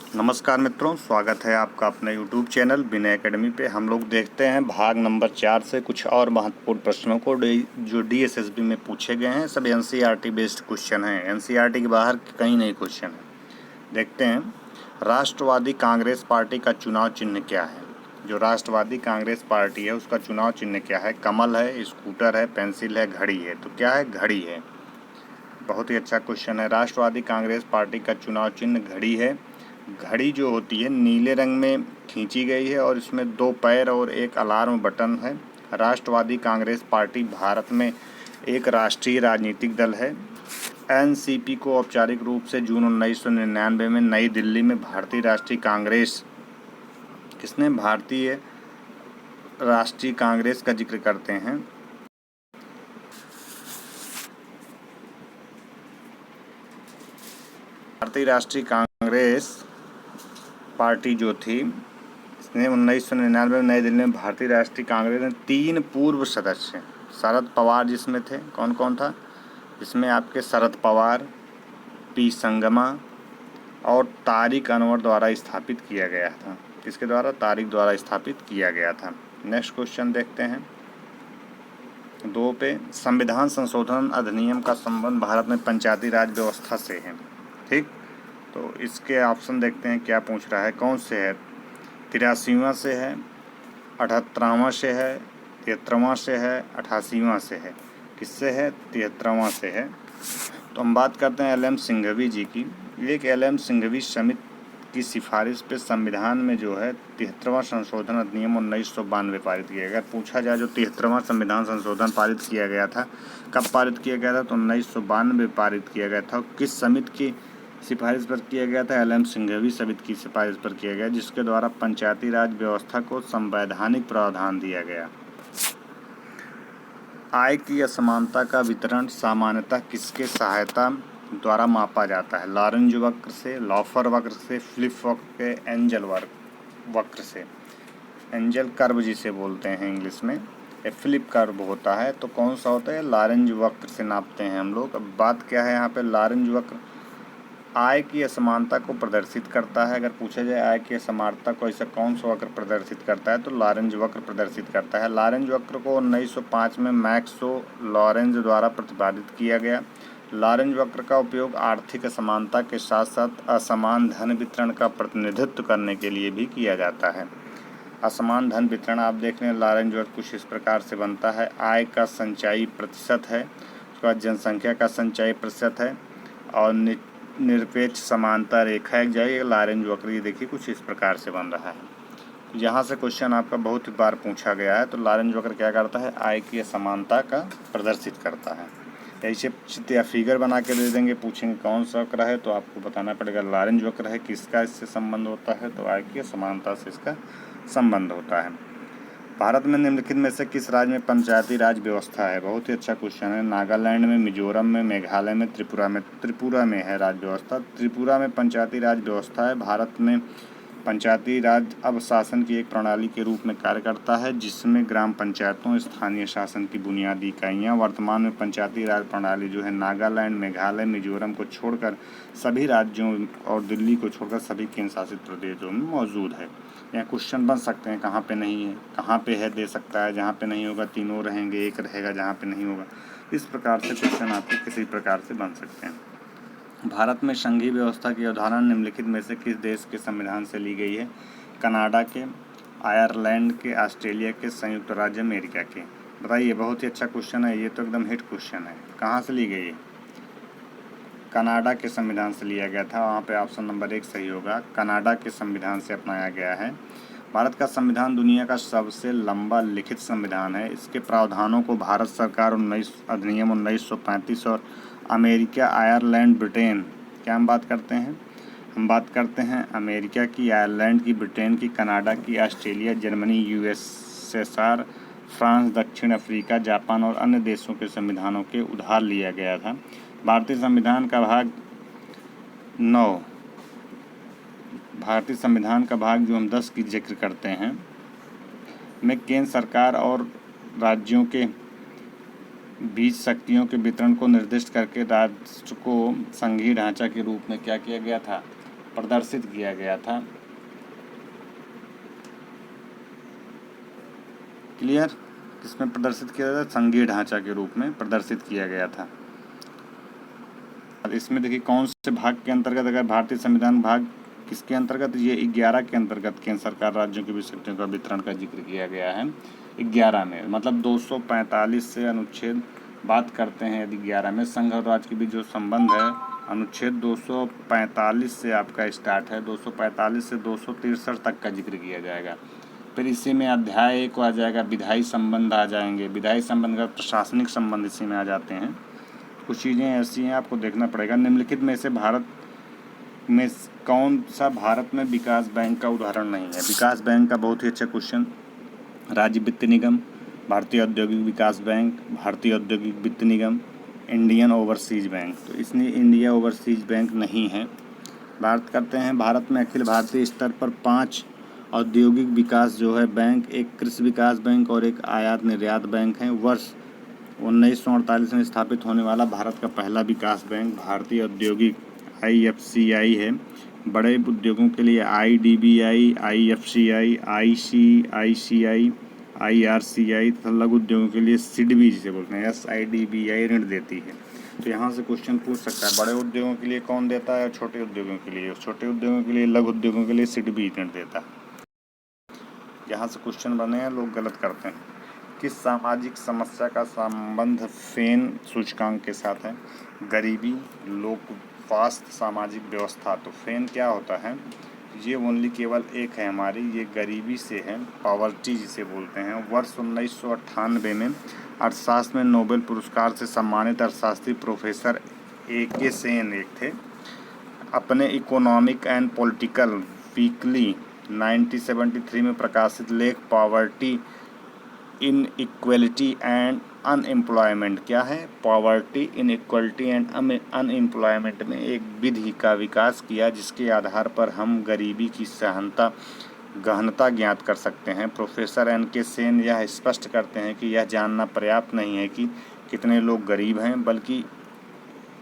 नमस्कार मित्रों, स्वागत है आपका अपने YouTube चैनल विनय एकेडमी पे। हम लोग देखते हैं भाग नंबर 4 से कुछ और महत्वपूर्ण प्रश्नों को जो DSSB में पूछे गए हैं। सब NCERT बेस्ड क्वेश्चन हैं, NCERT के बाहर कहीं नहीं क्वेश्चन है। देखते हैं, राष्ट्रवादी कांग्रेस पार्टी का चुनाव चिन्ह क्या है? जो राष्ट्रवादी कांग्रेस पार्टी है उसका चुनाव चिन्ह क्या है? कमल है, स्कूटर है, पेंसिल है, घड़ी है। तो क्या है? घड़ी है। बहुत ही अच्छा क्वेश्चन है। राष्ट्रवादी कांग्रेस पार्टी का चुनाव चिन्ह घड़ी है। घड़ी जो होती है नीले रंग में खींची गई है और इसमें 2 पैर और एक अलार्म बटन है। राष्ट्रवादी कांग्रेस पार्टी भारत में एक राष्ट्रीय राजनीतिक दल है। एनसीपी को औपचारिक रूप से जून 1999 में नई दिल्ली में भारतीय राष्ट्रीय कांग्रेस, किसने? भारतीय राष्ट्रीय कांग्रेस का जिक्र करते हैं। भारतीय राष्ट्रीय कांग्रेस पार्टी जो थी इसने 1999 में नई दिल्ली में भारतीय राष्ट्रीय कांग्रेस में 3 पूर्व सदस्य, शरद पवार जिसमें थे, कौन कौन था इसमें? आपके शरद पवार, पी संगमा और तारिक अनवर द्वारा स्थापित किया गया था। किसके द्वारा? तारिक द्वारा स्थापित किया गया था। नेक्स्ट क्वेश्चन देखते हैं 2 पे। संविधान संशोधन अधिनियम का संबंध भारत में पंचायती राज व्यवस्था से है। ठीक, तो इसके ऑप्शन देखते हैं क्या पूछ रहा है, कौन से है? 83वां से है, 78वां से है, 73वां से है, 88वां से है। किससे है? 73वां से है। तो हम बात करते हैं LM सिंघवी जी की। एक LM सिंघवी समिति की सिफारिश पे संविधान में जो है 73वां संशोधन अधिनियम 1992 पारित किया गया। अगर पूछा जाए जो 73वां संविधान संशोधन पारित किया गया था, कब पारित किया गया था? तो 1992 पारित किया गया था। किस समिति की सिफारिश पर किया गया था? LM सिंघवी समिति की सिफारिश पर किया गया, जिसके द्वारा पंचायती राज व्यवस्था को संवैधानिक प्रावधान दिया गया। आय की असमानता का वितरण सामान्यतः किसके सहायता द्वारा मापा जाता है? लॉरेंज वक्र से, लॉफर वक्र से, फ्लिप वक्र के, एंजल वक्र से। एंजल कर्व जिसे बोलते हैं इंग्लिश में, ये फ्लिप कर्व होता है। तो कौन सा होता है? लॉरेंज वक्र से नापते हैं हम लोग। अब बात क्या है यहाँ पे? लॉरेंज वक्र आय की असमानता को प्रदर्शित करता है। अगर पूछा जाए आय की असमानता को ऐसा कौन सा वक्र प्रदर्शित करता है, तो लॉरेंज वक्र प्रदर्शित करता है। लॉरेंज वक्र को 1905 में मैक्सो लॉरेंज द्वारा प्रतिपादित किया गया। लॉरेंज वक्र का उपयोग आर्थिक असमानता के साथ साथ असमान धन वितरण का प्रतिनिधित्व करने के लिए भी किया जाता है। असमान धन वितरण आप देख रहे हैं, लॉरेंज वक्र कुछ इस प्रकार से बनता है। आय का संचयी प्रतिशत है, उसके बाद जनसंख्या का संचयी प्रतिशत है और निरपेक्ष समानता रेखा एक जाएगी। लॉरेंज वक्र ये देखिए कुछ इस प्रकार से बन रहा है। यहाँ से क्वेश्चन आपका बहुत बार पूछा गया है। तो लॉरेंज वक्र क्या करता है? आय की असमानता का प्रदर्शित करता है। ऐसे चित्र या फिगर बना के दे देंगे, पूछेंगे कौन सा वक्र है, तो आपको बताना पड़ेगा लॉरेंज वक्र है। किसका इससे संबंध होता है? तो आय की असमानता से इसका संबंध होता है। भारत में निम्नलिखित में से किस राज्य में पंचायती राज व्यवस्था है? बहुत ही अच्छा क्वेश्चन है। नागालैंड में, मिजोरम में, मेघालय में, त्रिपुरा में। त्रिपुरा में है राज व्यवस्था। त्रिपुरा में पंचायती राज व्यवस्था है। भारत में पंचायती राज अब शासन की एक प्रणाली के रूप में कार्य करता है, जिसमें ग्राम पंचायतों, स्थानीय शासन की बुनियादी इकाइयाँ। वर्तमान में पंचायती राज प्रणाली जो है नागालैंड, मेघालय, मिजोरम को छोड़कर सभी राज्यों और दिल्ली को छोड़कर सभी केंद्र शासित प्रदेशों में मौजूद है। यहाँ क्वेश्चन बन सकते हैं, कहाँ पे नहीं है, कहाँ पे है, दे सकता है। जहाँ पे नहीं होगा तीनों रहेंगे, एक रहेगा जहाँ पे नहीं होगा। इस प्रकार से क्वेश्चन आपके किसी प्रकार से बन सकते हैं। भारत में संघीय व्यवस्था की अवधारणा निम्नलिखित में से किस देश के संविधान से ली गई है? कनाडा के, आयरलैंड के, ऑस्ट्रेलिया के, संयुक्त राज्य अमेरिका के। बताइए, बहुत ही अच्छा क्वेश्चन है, ये तो एकदम हिट क्वेश्चन है। कहाँ से ली गई है? कनाडा के संविधान से लिया गया था। वहाँ पे ऑप्शन नंबर 1 सही होगा। कनाडा के संविधान से अपनाया गया है। भारत का संविधान दुनिया का सबसे लंबा लिखित संविधान है। इसके प्रावधानों को भारत सरकार अधिनियम 1935 और अमेरिका, आयरलैंड, ब्रिटेन, क्या हम बात करते हैं? हम बात करते हैं अमेरिका की, आयरलैंड की, ब्रिटेन की, कनाडा की, ऑस्ट्रेलिया, जर्मनी, USSR, फ्रांस, दक्षिण अफ्रीका, जापान और अन्य देशों के संविधानों के उधार लिया गया था। भारतीय संविधान का भाग 9, भारतीय संविधान का भाग जो हम 10 की जिक्र करते हैं में केंद्र सरकार और राज्यों के बीच शक्तियों के वितरण को निर्दिष्ट करके राष्ट्र को संघीय ढांचा के रूप में क्या किया गया था? प्रदर्शित किया गया था। क्लियर? किसमें प्रदर्शित किया गया था? संघीय ढांचा के रूप में प्रदर्शित किया गया था। इसमें देखिए कौन से भाग के अंतर्गत, अगर भारतीय संविधान भाग किसके अंतर्गत, ये 11 के अंतर्गत केंद्र सरकार राज्यों की शक्तियों का वितरण का जिक्र किया गया है 11 में। मतलब 245 से अनुच्छेद बात करते हैं यदि 11 में संघ और राज्य के बीच जो संबंध है, अनुच्छेद 245 से आपका स्टार्ट है, 245 से 263 तक का जिक्र किया जाएगा। फिर इसी में अध्याय 1 आ जाएगा, विधायी संबंध आ जाएंगे, विधायी संबंध का प्रशासनिक संबंध इसी में आ जाते हैं। कुछ चीज़ें ऐसी हैं आपको देखना पड़ेगा। निम्नलिखित में से भारत में कौन सा भारत में विकास बैंक का उदाहरण नहीं है? विकास बैंक का बहुत ही अच्छा क्वेश्चन। राज्य वित्त निगम, भारतीय औद्योगिक विकास बैंक, भारतीय औद्योगिक वित्त निगम, इंडियन ओवरसीज बैंक। तो इसमें इंडिया ओवरसीज बैंक नहीं है। बात करते हैं भारत में अखिल भारतीय स्तर पर 5 औद्योगिक विकास जो है बैंक, एक कृषि विकास बैंक और एक आयात निर्यात बैंक है। वर्ष 1948 में स्थापित होने वाला भारत का पहला विकास बैंक भारतीय औद्योगिक IFCI है। बड़े उद्योगों के लिए IDBI, IFCI, ICICI, IRCI तथा लघु उद्योगों के लिए SIDBI जिसे बोलते हैं SIDBI ऋण देती है। तो यहाँ से क्वेश्चन पूछ सकता है, बड़े उद्योगों के लिए कौन देता है, छोटे उद्योगों के लिए? छोटे उद्योगों के लिए, लघु उद्योगों के लिए SIDBI ऋण देता है। यहाँ से क्वेश्चन बने हैं, लोग गलत करते हैं। किस सामाजिक समस्या का संबंध फेन सूचकांक के साथ है? गरीबी, लोक स्वास्थ्य, सामाजिक व्यवस्था। तो फेन क्या होता है? ये ओनली केवल एक है हमारी, ये गरीबी से है, पॉवर्टी जिसे बोलते हैं। वर्ष 1998 में अर्थशास्त्र में नोबेल पुरस्कार से सम्मानित अर्थशास्त्री प्रोफेसर A.K. सेन एक थे। अपने इकोनॉमिक एंड पॉलिटिकल वीकली 1973 में प्रकाशित लेख पॉवर्टी, इनइक्वलिटी एंड अनएम्प्लॉयमेंट, क्या है? पॉवर्टी, इनइक्वलिटी एंड अनएम्प्लॉयमेंट में एक विधि का विकास किया जिसके आधार पर हम गरीबी की गहनता ज्ञात कर सकते हैं। Professor N.K. सेन यह स्पष्ट करते हैं कि यह जानना पर्याप्त नहीं है कि कितने लोग गरीब हैं, बल्कि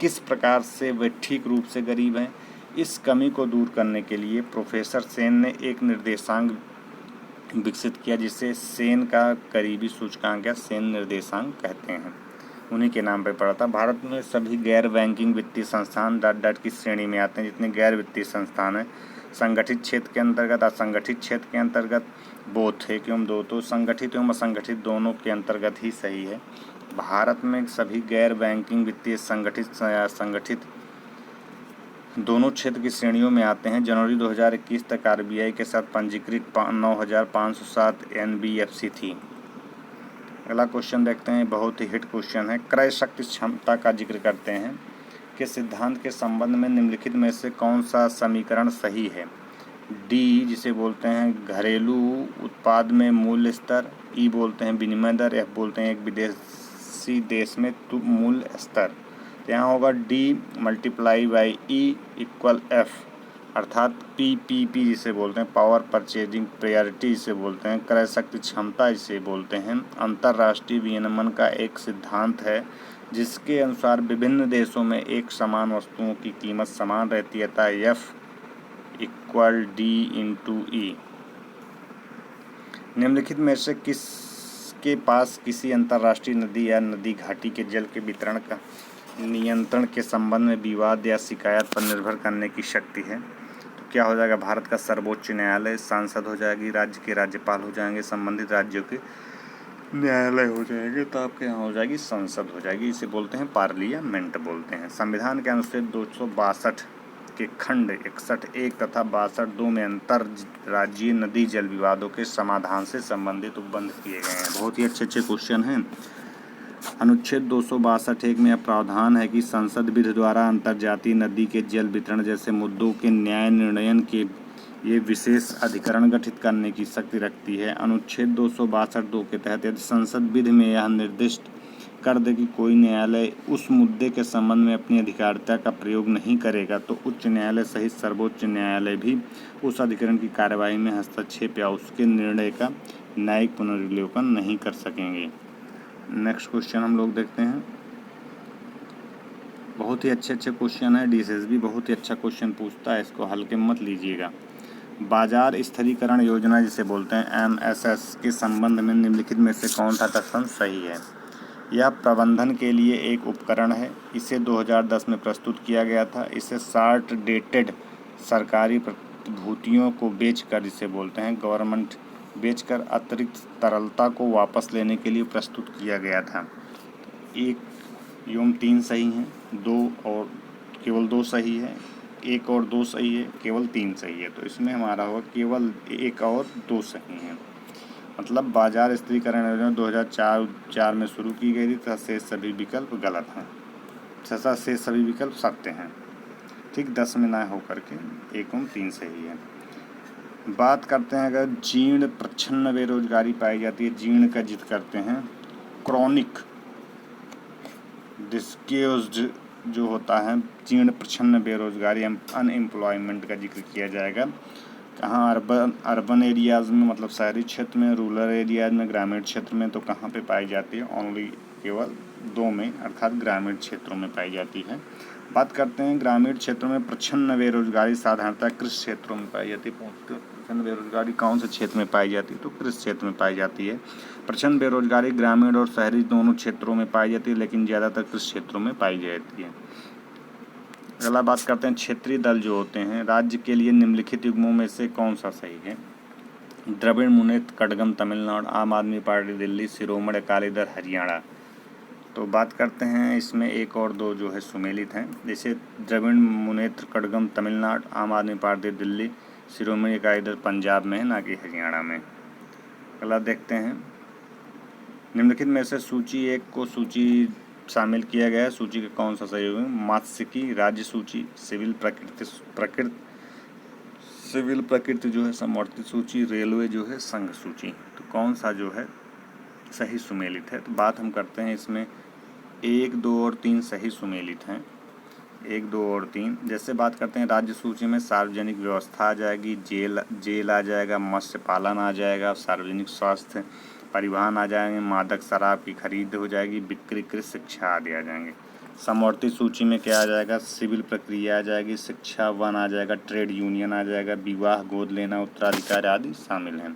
किस प्रकार से वे ठीक रूप से गरीब हैं। इस कमी को दूर करने के लिए प्रोफेसर सेन ने एक निर्देशांक विकसित किया जिसे सेन का गरीबी सूचकांक या सेन निर्देशांक कहते हैं। उन्हीं के नाम पर पड़ा था। भारत में सभी गैर बैंकिंग वित्तीय संस्थान डॉट की श्रेणी में आते हैं। जितने गैर वित्तीय संस्थान हैं, संगठित क्षेत्र के अंतर्गत, असंगठित क्षेत्र के अंतर्गत, बोथ है क्यों दो, तो संगठित एवं असंगठित दोनों के अंतर्गत ही सही है। भारत में सभी गैर बैंकिंग वित्तीय संगठित दोनों क्षेत्र की श्रेणियों में आते हैं। जनवरी 2021 तक RBI के साथ पंजीकृत 9,507 NBFC थी। अगला क्वेश्चन देखते हैं, बहुत ही हिट क्वेश्चन है। क्रय शक्ति क्षमता का जिक्र करते हैं कि सिद्धांत के संबंध में निम्नलिखित में से कौन सा समीकरण सही है? D जिसे बोलते हैं घरेलू उत्पाद में मूल्य स्तर, E बोलते हैं विनिमय दर, F बोलते हैं एक विदेशी देश में मूल्य स्तर। यहाँ होगा D × E = F, अर्थात PPP जिसे बोलते हैं पावर परचेजिंग प्रायोरिटी जिसे बोलते हैं, क्रय शक्ति क्षमता जिसे बोलते हैं, अंतर्राष्ट्रीय विनिमय का एक सिद्धांत है जिसके अनुसार विभिन्न देशों में एक समान वस्तुओं की कीमत समान रहती है, अतः F = D × E। निम्नलिखित में से किसके पास किसी अंतर्राष्ट्रीय नदी या नदी घाटी के जल के वितरण का नियंत्रण के संबंध में विवाद या शिकायत पर निर्भर करने की शक्ति है? तो क्या हो जाएगा? भारत का सर्वोच्च न्यायालय, सांसद हो जाएगी, राज्य के राज्यपाल हो जाएंगे, संबंधित राज्यों के न्यायालय हो जाएंगे, तो आपके यहाँ हो जाएगी संसद हो जाएगी। इसे बोलते हैं पार्लियामेंट बोलते हैं। संविधान के अनुच्छेद 262 के खंड 61(1) तथा 62(2) में अंतर राज्यीय नदी जल विवादों के समाधान से संबंधित उपबंध किए गए हैं। बहुत ही अच्छे क्वेश्चन हैं। अनुच्छेद 262(1) में यह प्रावधान है कि संसद विधि द्वारा अंतर्जातीय नदी के जल वितरण जैसे मुद्दों के न्याय निर्णयन के ये विशेष अधिकरण गठित करने की शक्ति रखती है। अनुच्छेद 262(2) के तहत यदि संसद विधि में यह निर्दिष्ट कर दे कि कोई न्यायालय उस मुद्दे के संबंध में अपनी अधिकारिता का प्रयोग नहीं करेगा, तो उच्च न्यायालय सहित सर्वोच्च न्यायालय भी उस अधिकरण की कार्यवाही में हस्तक्षेप या उसके निर्णय का न्यायिक पुनर्विलोकन नहीं कर सकेंगे। नेक्स्ट क्वेश्चन हम लोग देखते हैं। बहुत ही अच्छे क्वेश्चन है। DSSB बहुत ही अच्छा क्वेश्चन पूछता है, इसको हल्के में मत लीजिएगा। बाजार स्थिरीकरण योजना जिसे बोलते हैं MSS के संबंध में निम्नलिखित में से कौन सा कथन सही है? यह प्रबंधन के लिए एक उपकरण है। इसे 2010 में प्रस्तुत किया गया था। इसे शॉर्ट डेटेड सरकारी प्रतिभूतियों को बेचकर, जिसे बोलते हैं गवर्नमेंट, बेचकर अतिरिक्त तरलता को वापस लेने के लिए प्रस्तुत किया गया था। 1 एवं 3 सही हैं, 2 और केवल 2 सही है, 1 और 2 सही है, केवल 3 सही है। तो इसमें हमारा होगा केवल 1 और 2 सही हैं। मतलब बाजार स्थिरीकरण योजना 2004 में शुरू की गई थी तथा शेष सभी विकल्प गलत हैं, तथा शेष सभी विकल्प सत्य हैं। ठीक, 10 में ना होकर के 1 और 3 सही है। बात करते हैं अगर जीर्ण प्रच्छन्न बेरोजगारी पाई जाती है, जीर्ण का जिक्र करते हैं, क्रॉनिक डिस्क्योज्ड जो होता है, जीर्ण प्रच्छन्न बेरोजगारी अनएम्प्लॉयमेंट का जिक्र किया जाएगा। कहाँ? अर्बन एरियाज़ में, मतलब शहरी क्षेत्र में, रूरल एरियाज में, ग्रामीण क्षेत्र में। तो कहाँ पे पाई जाती है? ओनली केवल 2 में, अर्थात ग्रामीण क्षेत्रों में पाई जाती है। बात करते हैं ग्रामीण क्षेत्रों में प्रच्छन्न बेरोजगारी साधारणतः कृषि क्षेत्रों में पाई जाती है। प्रच्छन्न बेरोजगारी कौन से क्षेत्र में पाई जाती है? तो कृषि क्षेत्र में पाई जाती है। प्रच्छन्न बेरोजगारी ग्रामीण और शहरी दोनों क्षेत्रों में पाई जाती है, लेकिन ज़्यादातर कृषि क्षेत्रों में पाई जाती है। अगला बात करते हैं क्षेत्रीय दल जो होते हैं, राज्य के लिए निम्नलिखित युग्मों में से कौन सा सही है? द्रविड़ मुनेत्र कड़गम तमिलनाडु, आम आदमी पार्टी दिल्ली, शिरोमणि अकाली दल हरियाणा। तो बात करते हैं इसमें 1 और 2 जो है सुमेलित हैं। जैसे द्रविड़ मुनेत्र कड़गम तमिलनाडु, आम आदमी पार्टी दिल्ली, शिरोमणि अकाली दल पंजाब में है, ना कि हरियाणा में। अगला देखते हैं, निम्नलिखित में से सूची 1 को सूची शामिल किया गया है, सूची का कौन सा सही होगा? मात्स्यिकी राज्य सूची, सिविल प्रकृति जो है समवर्ती सूची, रेलवे जो है संघ सूची। तो कौन सा जो है सही सुमेलित है? तो बात हम करते हैं इसमें 1, 2 और 3 सही सुमेलित हैं। 1, 2 और 3। जैसे बात करते हैं राज्य सूची में सार्वजनिक व्यवस्था आ जाएगी, जेल आ जाएगा, मत्स्य पालन आ जाएगा, सार्वजनिक स्वास्थ्य परिवहन आ जाएंगे, मादक शराब की खरीद हो जाएगी, बिक्री, कृषि, शिक्षा आदि आ जाएंगे। समवर्ती सूची में क्या आ जाएगा? सिविल प्रक्रिया आ जाएगी, शिक्षा, वन आ जाएगा, ट्रेड यूनियन आ जाएगा, विवाह, गोद लेना, उत्तराधिकार आदि शामिल हैं।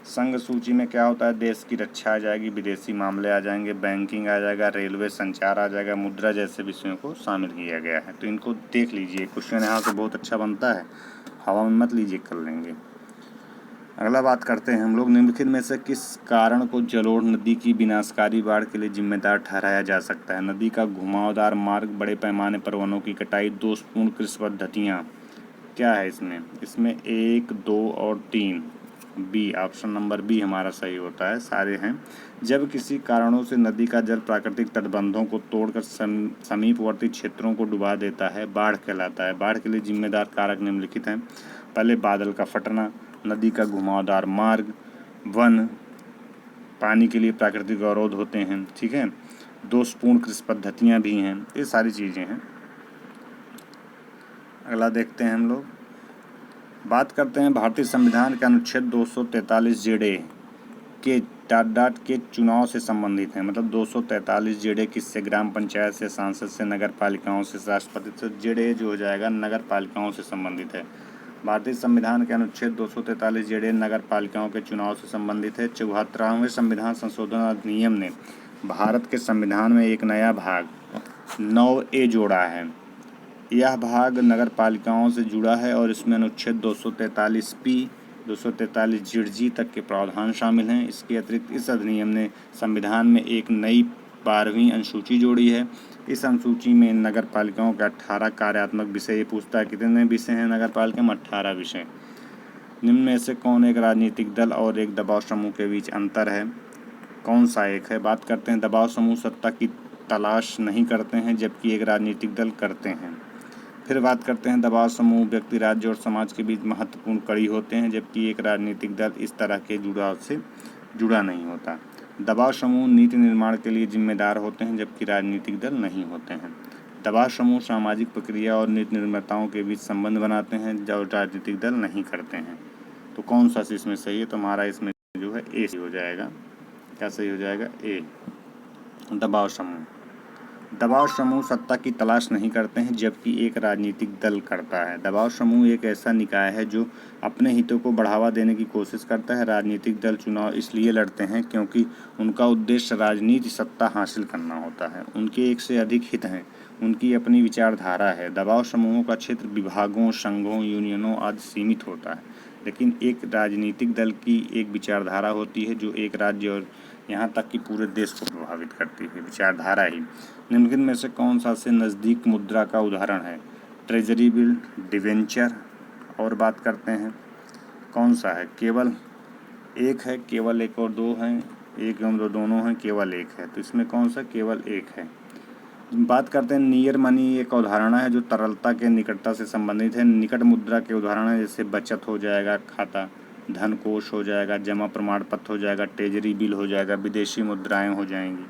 संघ सूची में क्या होता है? देश की रक्षा आ जाएगी, विदेशी मामले आ जाएंगे, बैंकिंग आ जाएगा, रेलवे, संचार आ जाएगा, मुद्रा जैसे विषयों को शामिल किया गया है। तो इनको देख लीजिए, क्वेश्चन यहाँ से बहुत अच्छा बनता है, हवा में मत लीजिए, कर लेंगे। अगला बात करते हैं हम लोग, निम्नलिखित में से किस कारण को जलोढ़ नदी की विनाशकारी बाढ़ के लिए जिम्मेदार ठहराया जा सकता है? नदी का घुमावदार मार्ग, बड़े पैमाने पर वनों की कटाई, दोषपूर्ण कृषि पद्धतियाँ। क्या है इसमें? इसमें 1, 2 और 3, बी, ऑप्शन नंबर बी हमारा सही होता है, सारे हैं। जब किसी कारणों से नदी का जल प्राकृतिक तटबंधों को तोड़कर समीपवर्ती क्षेत्रों को डुबा देता है, बाढ़ कहलाता है। बाढ़ के लिए जिम्मेदार कारक निम्नलिखित हैं। पहले, बादल का फटना, नदी का घुमावदार मार्ग, वन, पानी के लिए प्राकृतिक अवरोध होते हैं, ठीक है, दोषपूर्ण कृषि पद्धतियाँ भी हैं, ये सारी चीज़ें हैं। अगला देखते हैं हम लोग, बात करते हैं भारतीय संविधान के अनुच्छेद 243 जेडे के डाट के चुनाव से संबंधित है। मतलब 243 जेडे किससे? ग्राम पंचायत से, सांसद से, नगर पालिकाओं से, राष्ट्रपति से। जेडे जो हो जाएगा नगर पालिकाओं से संबंधित है। भारतीय संविधान के अनुच्छेद 243 जेडे नगर पालिकाओं के चुनाव से संबंधित है। 74वें संविधान संशोधन अधिनियम ने भारत के संविधान में एक नया भाग 9A जोड़ा है। यह भाग नगर पालिकाओं से जुड़ा है और इसमें अनुच्छेद 243P, 243 तक के प्रावधान शामिल हैं। इसके अतिरिक्त इस अधिनियम ने संविधान में एक नई 12वीं अनुसूची जोड़ी है। इस अनुसूची में नगर पालिकाओं के 18 कार्यात्मक विषय, ये पूछता है कितने विषय हैं नगर पालिका में? 18 विषय। निम्न में से कौन एक राजनीतिक दल और एक दबाव समूह के बीच अंतर है? कौन सा एक है? बात करते हैं, दबाव समूह सत्ता की तलाश नहीं करते हैं, जबकि एक राजनीतिक दल करते हैं। फिर बात करते हैं, दबाव समूह व्यक्ति, राज्य और समाज के बीच महत्वपूर्ण कड़ी होते हैं, जबकि एक राजनीतिक दल इस तरह के जुड़ाव से जुड़ा नहीं होता। दबाव समूह नीति निर्माण के लिए जिम्मेदार होते हैं, जबकि राजनीतिक दल नहीं होते हैं। दबाव समूह सामाजिक प्रक्रिया और नीति निर्माताओं के बीच संबंध बनाते हैं, जो राजनीतिक दल नहीं करते हैं। तो कौन सा इसमें सही है? तो हमारा इसमें जो है ए सही हो जाएगा। क्या सही हो जाएगा? ए, दबाव समूह। दबाव समूह सत्ता की तलाश नहीं करते हैं, जबकि एक राजनीतिक दल करता है। दबाव समूह एक ऐसा निकाय है जो अपने हितों को बढ़ावा देने की कोशिश करता है। राजनीतिक दल चुनाव इसलिए लड़ते हैं क्योंकि उनका उद्देश्य राजनीति सत्ता हासिल करना होता है। उनके एक से अधिक हित हैं, उनकी अपनी विचारधारा है। दबाव समूहों का क्षेत्र विभागों, संघों, यूनियनों आदि सीमित होता है, लेकिन एक राजनीतिक दल की एक विचारधारा होती है जो एक राज्य और यहाँ तक कि पूरे देश को प्रभावित करती है। विचारधारा ही निम्नलिखित में से कौन सा से नज़दीक मुद्रा का उदाहरण है? Treasury bill, debenture. और बात करते हैं कौन सा है? केवल एक है, केवल एक और दो हैं, एक एवं दो दोनों हैं, केवल एक है। तो इसमें कौन सा केवल एक है? बात करते हैं नियर मनी एक अवधारणा है जो तरलता के निकटता से संबंधित है। निकट मुद्रा के उदाहरण है जैसे बचत हो जाएगा खाता, धन कोष हो जाएगा, जमा प्रमाण पत्र हो जाएगा, ट्रेजरी बिल हो जाएगा, विदेशी मुद्राएं हो जाएंगी,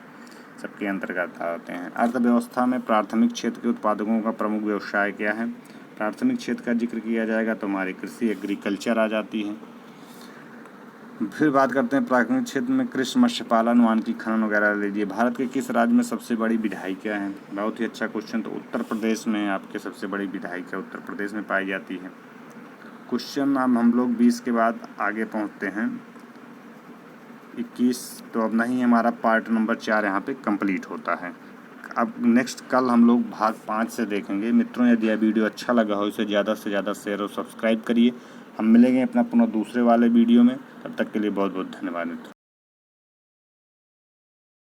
सबके अंतर्गत आते हैं। अर्थव्यवस्था में प्राथमिक क्षेत्र के उत्पादकों का प्रमुख व्यवसाय क्या है? प्राथमिक क्षेत्र का जिक्र किया जाएगा तो हमारी कृषि एग्रीकल्चर आ जाती है। फिर बात करते हैं प्राथमिक क्षेत्र में कृषि, मत्स्य पालन, वानिकी, खनन वगैरह लीजिए। भारत के किस राज्य में सबसे बड़ी विधायिका है? बहुत ही अच्छा क्वेश्चन। तो उत्तर प्रदेश में आपके सबसे बड़ी विधायिका उत्तर प्रदेश में पाई जाती है। क्वेश्चन अब हम लोग 20 के बाद आगे पहुंचते हैं 21। तो अब नहीं, हमारा पार्ट नंबर 4 यहाँ पे कंप्लीट होता है। अब नेक्स्ट कल हम लोग भाग 5 से देखेंगे। मित्रों, यदि यह वीडियो अच्छा लगा हो इसे ज़्यादा से ज़्यादा शेयर और सब्सक्राइब करिए। हम मिलेंगे अपना पुनः दूसरे वाले वीडियो में। तब तक के लिए बहुत बहुत धन्यवाद मित्रों।